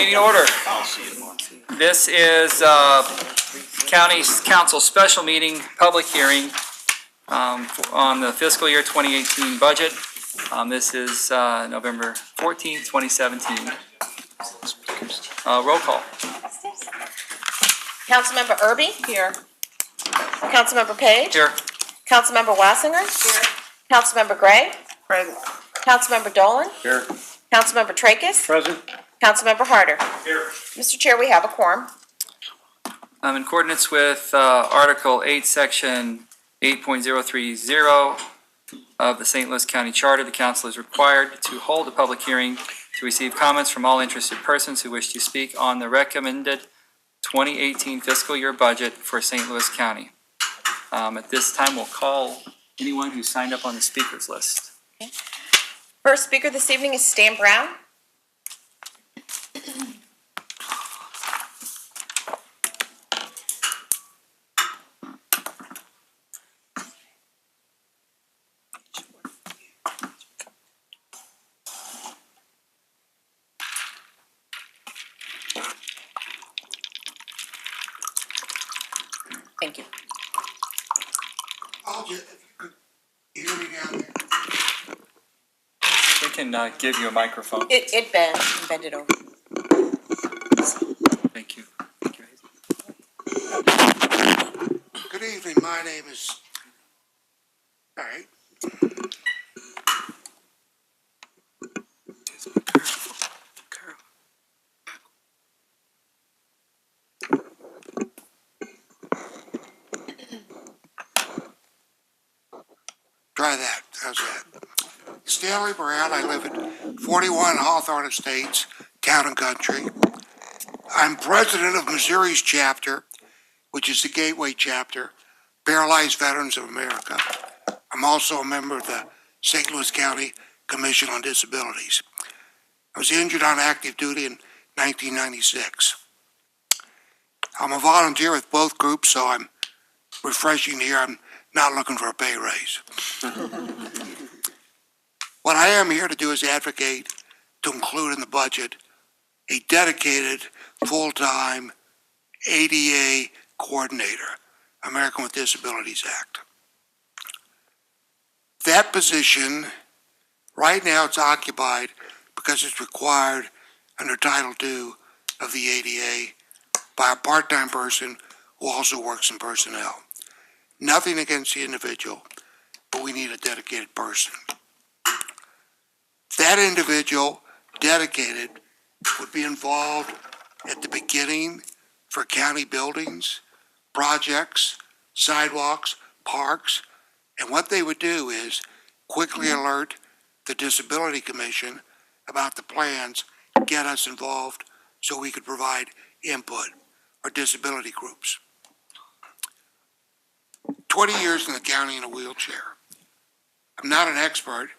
Meeting order. This is County Council special meeting, public hearing on the fiscal year 2018 budget. This is November 14th, 2017. Roll call. Councilmember Erby? Here. Councilmember Page? Here. Councilmember Wassinger? Here. Councilmember Gray? Present. Councilmember Dolan? Here. Councilmember Tracus? Present. Councilmember Harder? Here. Mr. Chair, we have a quorum. In accordance with Article 8, Section 8.030 of the St. Louis County Charter, the council is required to hold a public hearing to receive comments from all interested persons who wish to speak on the recommended 2018 fiscal year budget for St. Louis County. At this time, we'll call anyone who signed up on the speakers list. First speaker this evening is Stan Brown. Thank you. I'll just, if you could hear me down there. We can give you a microphone. It bended over. Thank you. Good evening, my name is, all right. Try that, how's that? Stanley Brown, I live at 41 Hawthorne Estates, Town and Country. I'm president of Missouri's chapter, which is the Gateway chapter, Paralyzed Veterans of America. I'm also a member of the St. Louis County Commission on Disabilities. I was injured on active duty in 1996. I'm a volunteer with both groups, so I'm refreshing here. I'm not looking for a pay raise. What I am here to do is advocate to include in the budget a dedicated, full-time ADA coordinator, American with Disabilities Act. That position, right now it's occupied because it's required under Title II of the ADA by a part-time person who also works in personnel. Nothing against the individual, but we need a dedicated person. That individual, dedicated, would be involved at the beginning for county buildings, projects, sidewalks, parks, and what they would do is quickly alert the Disability Commission about the plans, get us involved so we could provide input, or disability groups. 20 years in the county in a wheelchair. I'm not an expert,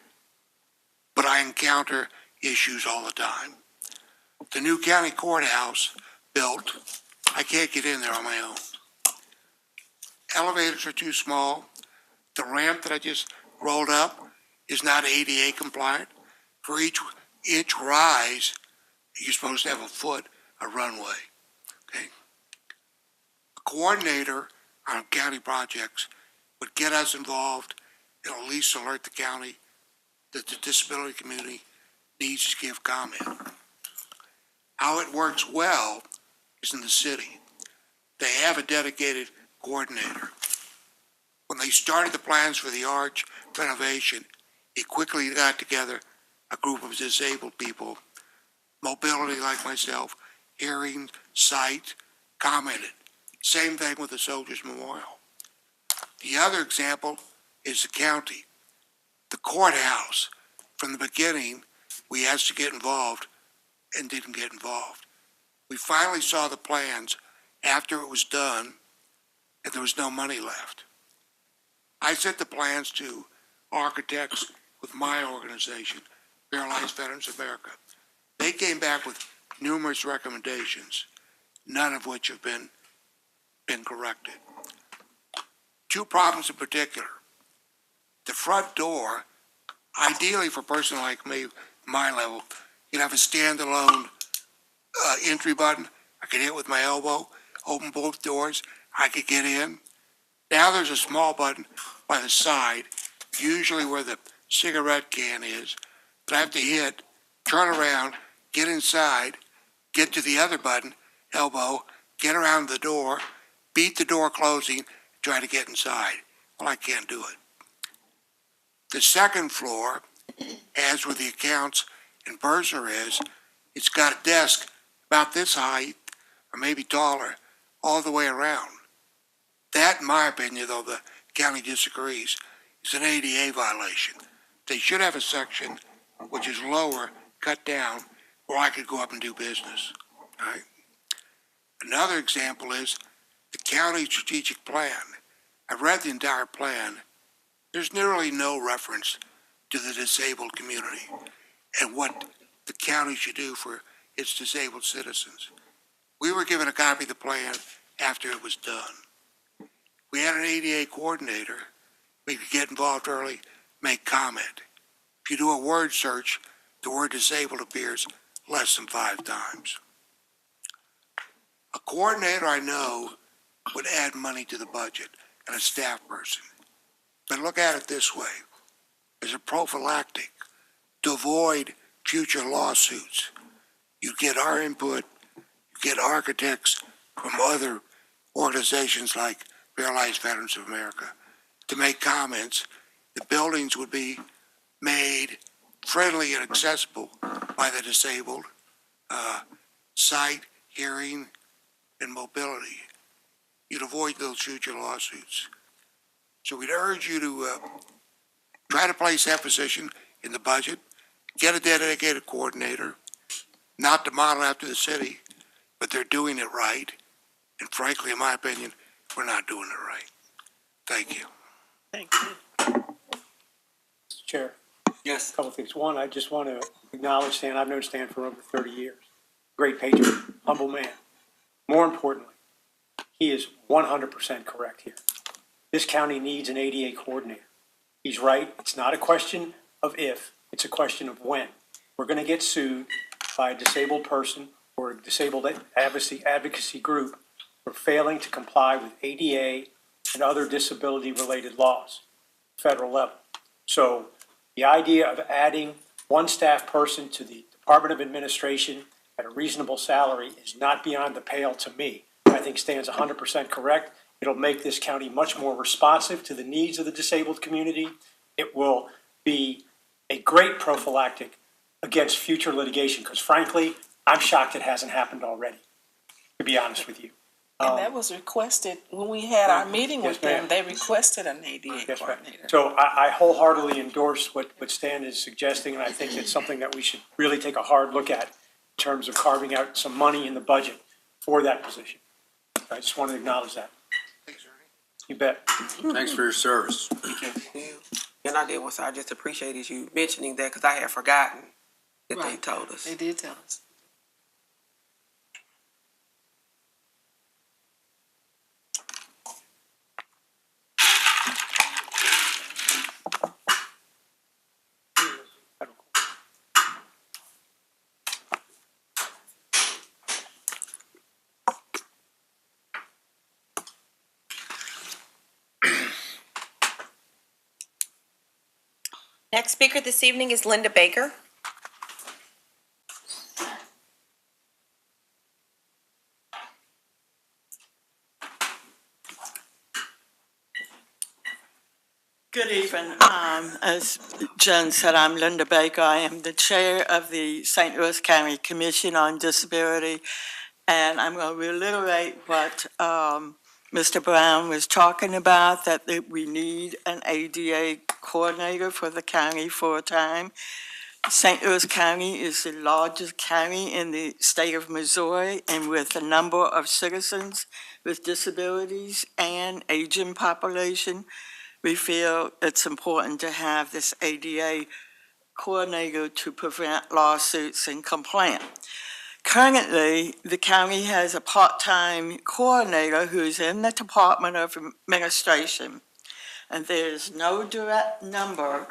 but I encounter issues all the time. The new county courthouse built, I can't get in there on my own. Elevators are too small. The ramp that I just rolled up is not ADA compliant. For each inch rise, you're supposed to have a foot, a runway. Okay. A coordinator on county projects would get us involved and at least alert the county that the disability community needs to give comment. How it works well is in the city. They have a dedicated coordinator. When they started the plans for the arch renovation, it quickly got together a group of disabled people, mobility like myself, hearing, sight, commented. Same thing with the Soldiers Memorial. The other example is the county. The courthouse, from the beginning, we asked to get involved and didn't get involved. We finally saw the plans after it was done and there was no money left. I sent the plans to architects with my organization, Paralyzed Veterans of America. They came back with numerous recommendations, none of which have been corrected. Two problems in particular. The front door, ideally for a person like me, my level, you'd have a standalone entry button. I could hit with my elbow, open both doors. I could get in. Now there's a small button by the side, usually where the cigarette can is, that I have to hit, turn around, get inside, get to the other button, elbow, get around the door, beat the door closing, try to get inside. Well, I can't do it. The second floor, as with the accounts in Berzer is, it's got a desk about this height, or maybe taller, all the way around. That, in my opinion, though the county disagrees, is an ADA violation. They should have a section which is lower, cut down, where I could go up and do business. All right? Another example is the county strategic plan. I've read the entire plan. There's nearly no reference to the disabled community and what the county should do for its disabled citizens. We were given a copy of the plan after it was done. We had an ADA coordinator. We could get involved early, make comment. If you do a word search, the word disabled appears less than 5 times. A coordinator I know would add money to the budget and a staff person. But look at it this way. As a prophylactic to avoid future lawsuits. You get our input, you get architects from other organizations like Paralyzed Veterans of America to make comments. The buildings would be made friendly and accessible by the disabled, sight, hearing, and mobility. You'd avoid those future lawsuits. So we'd urge you to try to place that position in the budget, get a dedicated coordinator, not to model after the city, but they're doing it right. And frankly, in my opinion, we're not doing it right. Thank you. Thank you. Mr. Chair, Yes. a couple of things. One, I just want to acknowledge Stan. I've known Stan for over 30 years. Great patriot, humble man. More importantly, he is 100% correct here. This county needs an ADA coordinator. He's right. It's not a question of if, it's a question of when. We're going to get sued by a disabled person or a disabled advocacy group for failing to comply with ADA and other disability-related laws, federal level. So the idea of adding one staff person to the Department of Administration at a reasonable salary is not beyond the pale to me. I think Stan's 100% correct. It'll make this county much more responsive to the needs of the disabled community. It will be a great prophylactic against future litigation, because frankly, I'm shocked it hasn't happened already, to be honest with you. And that was requested, when we had our meeting Yes, with them, ma'am. they requested an ADA Yes, ma'am. coordinator. So I wholeheartedly endorse what Stan is suggesting, and I think it's something that we should really take a hard look at in terms of carving out some money in the budget for that position. I just want to acknowledge that. Thanks, Ernie. You bet. Thanks for your service. And I did want to say I just appreciated you mentioning that because I had forgotten that they Right. told us. They did tell us. Next speaker this evening is Linda Baker. Good evening. As Jen said, I'm Linda Baker. I am the chair of the St. Louis County Commission on Disability, and I'm going to reiterate what Mr. Brown was talking about, that we need an ADA coordinator for the county for a time. St. Louis County is the largest county in the state of Missouri, and with a number of citizens with disabilities and aging population, we feel it's important to have this ADA coordinator to prevent lawsuits and complaints. Currently, the county has a part-time coordinator who's in the Department of Administration, and there's no direct number.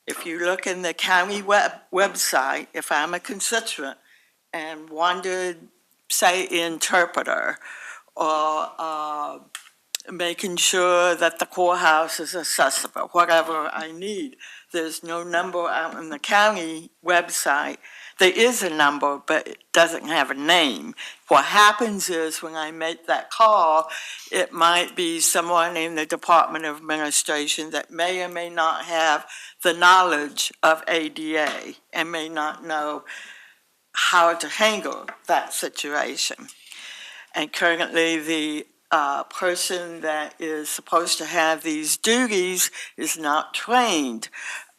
If you look in the county website, if I'm a constituent and wanted, say, interpreter, or making sure that the courthouse is accessible, whatever I need. There's no number out on the county website. There is a number, but it doesn't have a name. What happens is when I make that call, it might be someone in the Department of Administration that may or may not have the knowledge of ADA and may not know how to handle that situation. And currently, the person that is supposed to have these duties is not trained.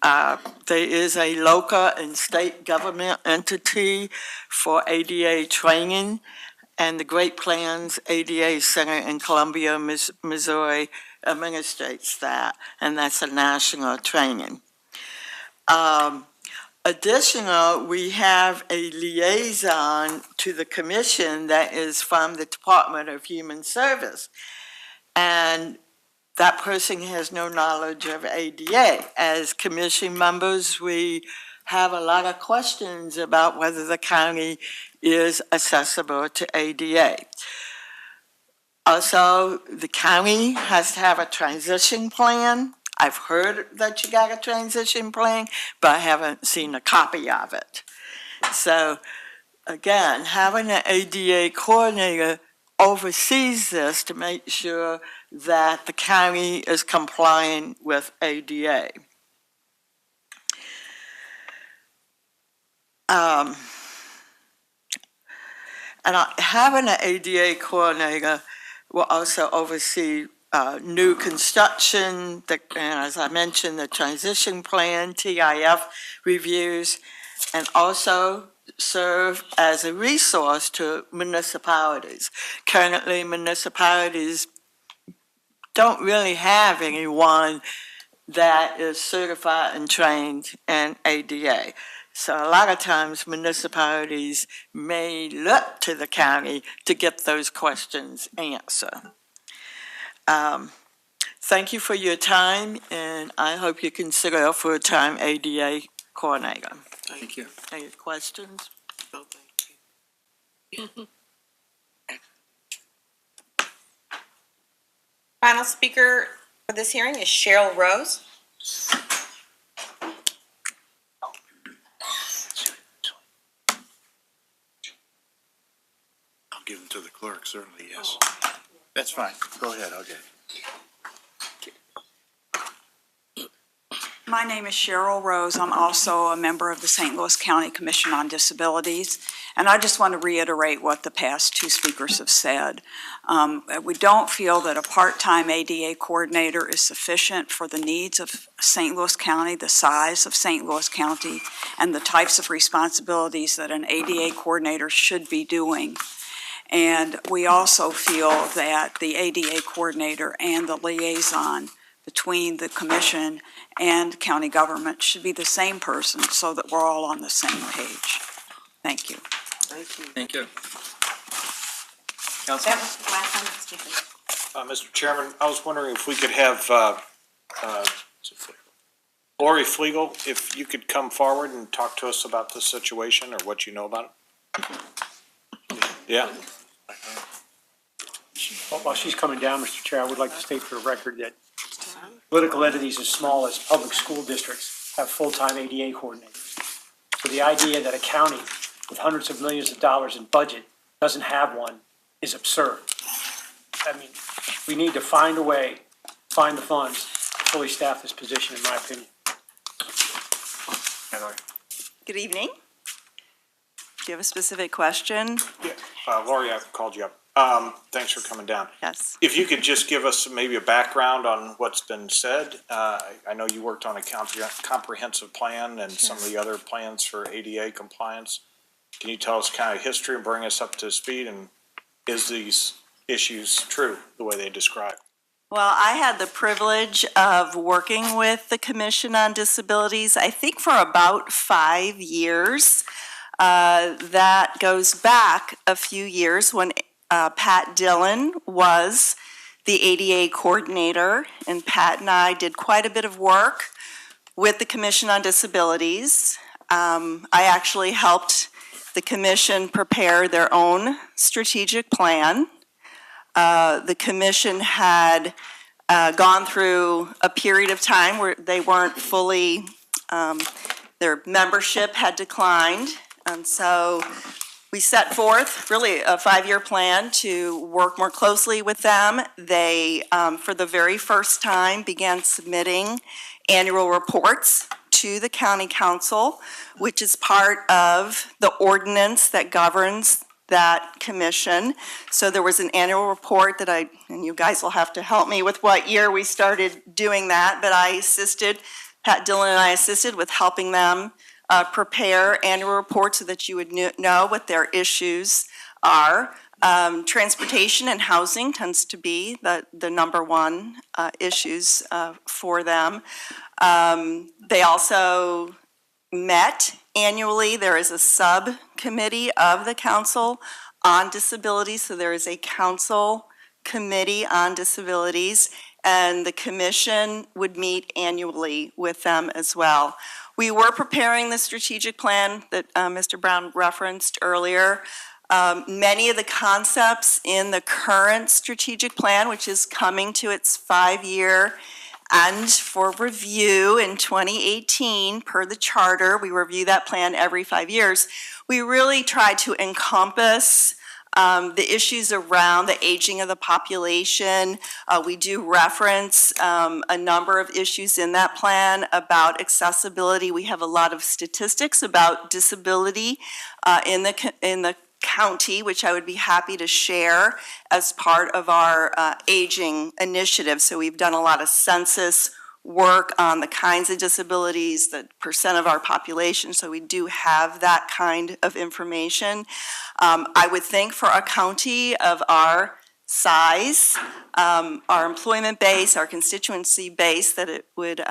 There is a local and state government entity for ADA training, and the Great Plains ADA Center in Columbia, Missouri administrates that, and that's a national training. Additional, we have a liaison to the commission that is from the Department of Human Service. And that person has no knowledge of ADA. As commission members, we have a lot of questions about whether the county is accessible to ADA. Also, the county has to have a transition plan. I've heard that you got a transition plan, but I haven't seen a copy of it. So, again, having an ADA coordinator oversees this to make sure that the county is complying with ADA. And having an ADA coordinator will also oversee new construction, and as I mentioned, the transition plan, TIF reviews, and also serve as a resource to municipalities. Currently, municipalities don't really have anyone that is certified and trained in ADA. So a lot of times municipalities may look to the county to get those questions answered. Thank you for your time, and I hope you consider a full-time ADA coordinator. Thank you. Any questions? No, thank you. Final speaker for this hearing is Cheryl Rose. I'll give them to the clerk, certainly, yes. That's fine. Go ahead, I'll get it. My name is Cheryl Rose. I'm also a member of the St. Louis County Commission on Disabilities, and I just want to reiterate what the past two speakers have said. We don't feel that a part-time ADA coordinator is sufficient for the needs of St. Louis County, the size of St. Louis County, and the types of responsibilities that an ADA coordinator should be doing. And we also feel that the ADA coordinator and the liaison between the commission and county government should be the same person so that we're all on the same page. Thank you. Thank you. Thank you. Council? That was the last time speaker. Mr. Chairman, I was wondering if we could have Lori Flegel, if you could come forward and talk to us about this situation or what you know about it. Yeah. While she's coming down, Mr. Chair, I would like to state for the record that political entities as small as public school districts have full-time ADA coordinators. So the idea that a county with hundreds of millions of dollars in budget doesn't have one is absurd. I mean, we need to find a way, find the funds, to fully staff this position, in my opinion. Good evening. Do you have a specific question? Yeah. Lori, I've called you up. Thanks for coming down. Yes. If you could just give us maybe a background on what's been said. I know you worked on a comprehensive plan and some of the other plans for ADA compliance. Can you tell us kind of history and bring us up to speed? And is these issues true the way they describe? Well, I had the privilege of working with the Commission on Disabilities, I think for about 5 years. That goes back a few years when Pat Dillon was the ADA coordinator, and Pat and I did quite a bit of work with the Commission on Disabilities. I actually helped the commission prepare their own strategic plan. The commission had gone through a period of time where they weren't fully, their membership had declined. And so we set forth really a 5-year plan to work more closely with them. They, for the very first time, began submitting annual reports to the county council, which is part of the ordinance that governs that commission. So there was an annual report that and you guys will have to help me with what year we started doing that, but Pat Dillon and I assisted with helping them prepare annual reports so that you would know what their issues are. Transportation and housing tends to be the number one issues for them. They also met annually. There is a subcommittee of the council on disabilities, so there is a council committee on disabilities, and the commission would meet annually with them as well. We were preparing the strategic plan that Mr. Brown referenced earlier. Many of the concepts in the current strategic plan, which is coming to its 5-year end for review in 2018 per the charter, we review that plan every 5 years. We really try to encompass the issues around the aging of the population. We do reference a number of issues in that plan about accessibility. We have a lot of statistics about disability in the county, which I would be happy to share as part of our aging initiative. So we've done a lot of census work on the kinds of disabilities, the percent of our population, so we do have that kind of information. I would think for a county of our size, our employment base, our constituency base, that it would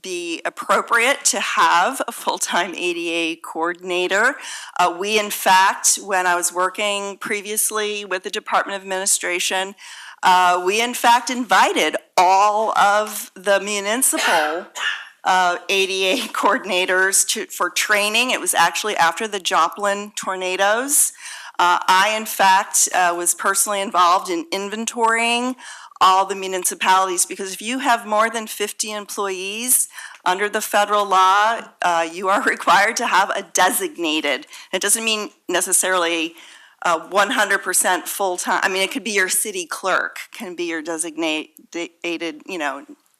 be appropriate to have a full-time ADA coordinator. We, in fact, when I was working previously with the Department of Administration, we, in fact, invited all of the municipal ADA coordinators for training. It was actually after the Joplin tornadoes. I, in fact, was personally involved in inventorying all the municipalities, because if you have more than 50 employees under the federal law, you are required to have a designated. It doesn't mean necessarily 100% full-time. I mean, it could be your city clerk, can be your designated,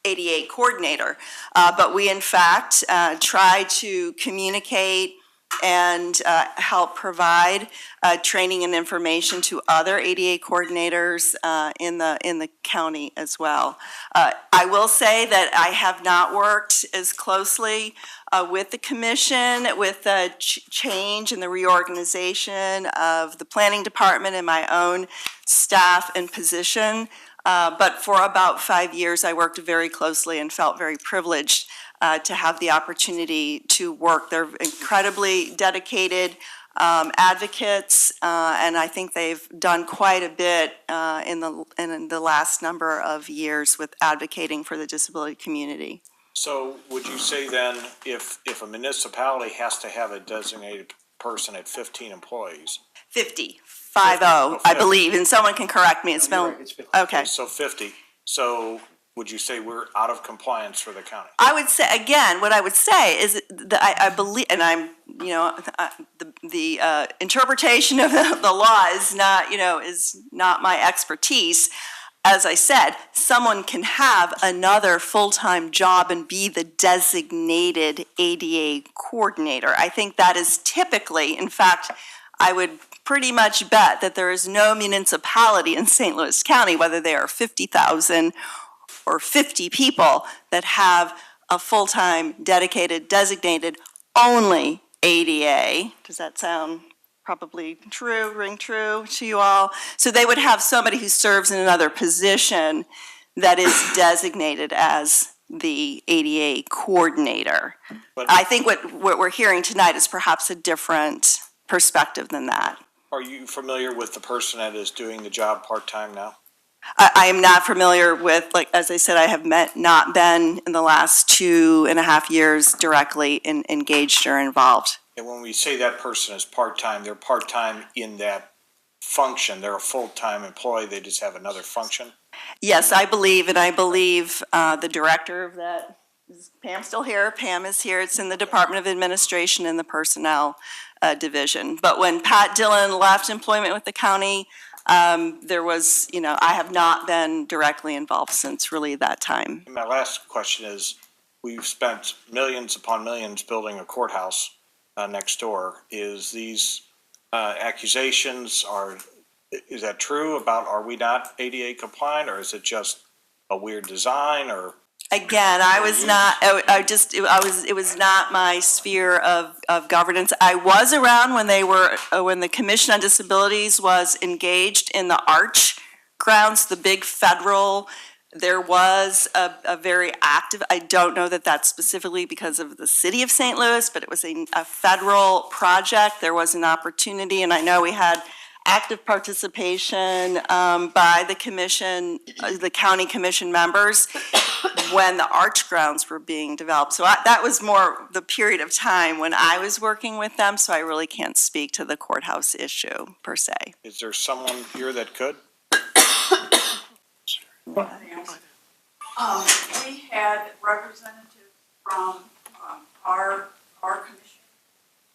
ADA coordinator. But we, in fact, try to communicate and help provide training and information to other ADA coordinators in the county as well. I will say that I have not worked as closely with the commission, with the change and the reorganization of the planning department and my own staff and position. But for about 5 years, I worked very closely and felt very privileged to have the opportunity to work. They're incredibly dedicated advocates, and I think they've done quite a bit in the last number of years with advocating for the disability community. So would you say then, if a municipality has to have a designated person at 15 employees? 50, 50, I believe, and someone can correct me. It's been, okay. So 50. So would you say we're out of compliance for the county? I would say, again, what I would say is that I believe, and I'm, the interpretation of the law is not my expertise. As I said, someone can have another full-time job and be the designated ADA coordinator. I think that is typically, in fact, I would pretty much bet that there is no municipality in St. Louis County, whether they are 50,000 or 50 people, that have a full-time, dedicated, designated, only ADA. Does that sound probably true, ring true to you all? So they would have somebody who serves in another position that is designated as the ADA coordinator. But I think what we're hearing tonight is perhaps a different perspective than that. Are you familiar with the person that is doing the job part-time now? I am not familiar with, as I said, I have not been in the last 2.5 years directly engaged or involved And when we say that person is part-time, they're part-time in that function. They're a full-time employee, they just have another function? Yes, I believe the director of that, is Pam still here? Pam is here. It's in the Department of Administration in the Personnel Division. But when Pat Dillon left employment with the county, there was, I have not been directly involved since really that time. My last question is, we've spent millions upon millions building a courthouse next door. Is these accusations is that true about, are we not ADA compliant, or is it just a weird design, or? Again, I was not, it was not my sphere of governance. I was around when when the Commission on Disabilities was engaged in the Arch grounds, the big federal. There was a very active, I don't know that that's specifically because of the city of St. Louis, but it was a federal project. There was an opportunity, and I know we had active participation by the commission, the county commission members when the Arch grounds were being developed. So that was more the period of time when I was working with them, so I really can't speak to the courthouse issue per se. Is there someone here that could? We had representatives from our commission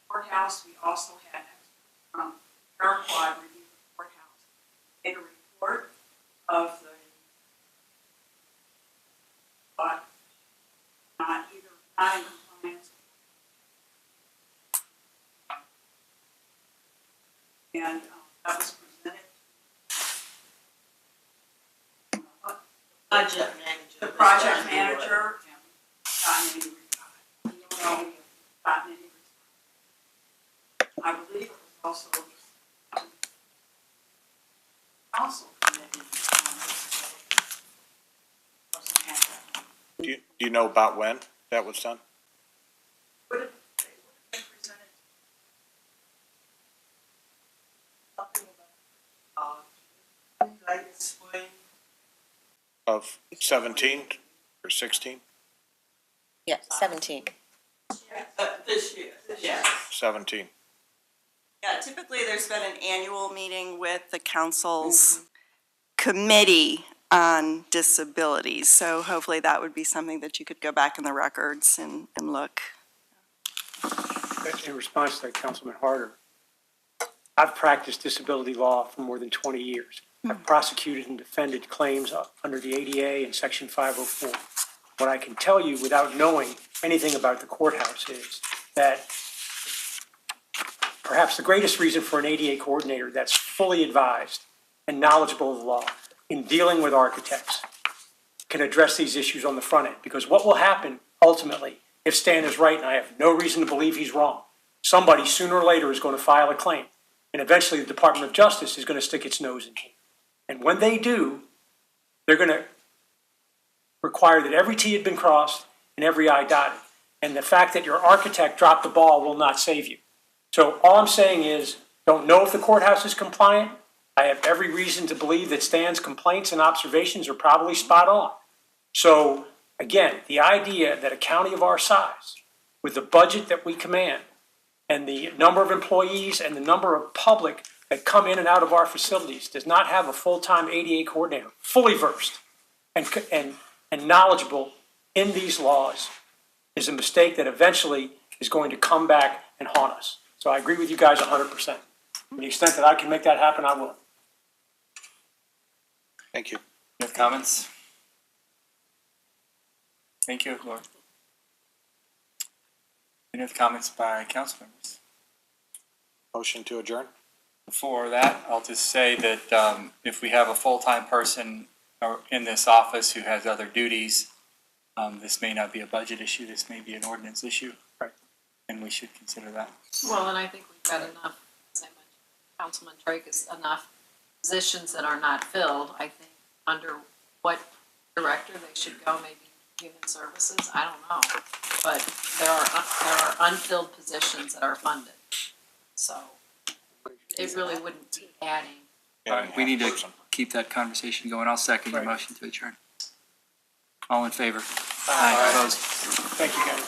courthouse. We also had experts from Airquad review the courthouse. Made a report of the not in compliance. And that was presented. The project manager, and we gotten any response. I believe it was also council committee. Do you know about when that was done? Would it been presented something about late spring? Of 17 or 16? Yeah, 17. This year. Yeah. 17. Yeah, typically there's been an annual meeting with the council's committee on disabilities. So hopefully that would be something that you could go back in the records and look. In response to Councilman Harder, I've practiced disability law for more than 20 years. I've prosecuted and defended claims under the ADA and Section 504. What I can tell you without knowing anything about the courthouse is that perhaps the greatest reason for an ADA coordinator that's fully advised and knowledgeable of the law in dealing with architects can address these issues on the front end. Because what will happen ultimately, if Stan is right, and I have no reason to believe he's wrong, somebody sooner or later is going to file a claim. And eventually the Department of Justice is going to stick its nose in here. And when they do, they're going to require that every T had been crossed and every I dotted. And the fact that your architect dropped the ball will not save you. So all I'm saying is, don't know if the courthouse is compliant. I have every reason to believe that Stan's complaints and observations are probably spot on. So again, the idea that a county of our size, with the budget that we command, and the number of employees and the number of public that come in and out of our facilities does not have a full-time ADA coordinator, fully versed and knowledgeable in these laws, is a mistake that eventually is going to come back and haunt us. So I agree with you guys 100%. To the extent that I can make that happen, I will. Thank you. Any other comments? Thank you, Lord. Any other comments by council members? Motion to adjourn? Before that, I'll just say that if we have a full-time person in this office who has other duties, this may not be a budget issue, this may be an ordinance issue. Right. And we should consider that. Well, and I think we've got enough, as I mentioned, Councilman Tracus, enough positions that are not filled. I think under what director they should go, maybe human services, I don't know. But there are unfilled positions that are funded. So it really wouldn't be adding. All right, we need to keep that conversation going. I'll second your motion to adjourn. All in favor? Aye. Opposed? Thank you, guys.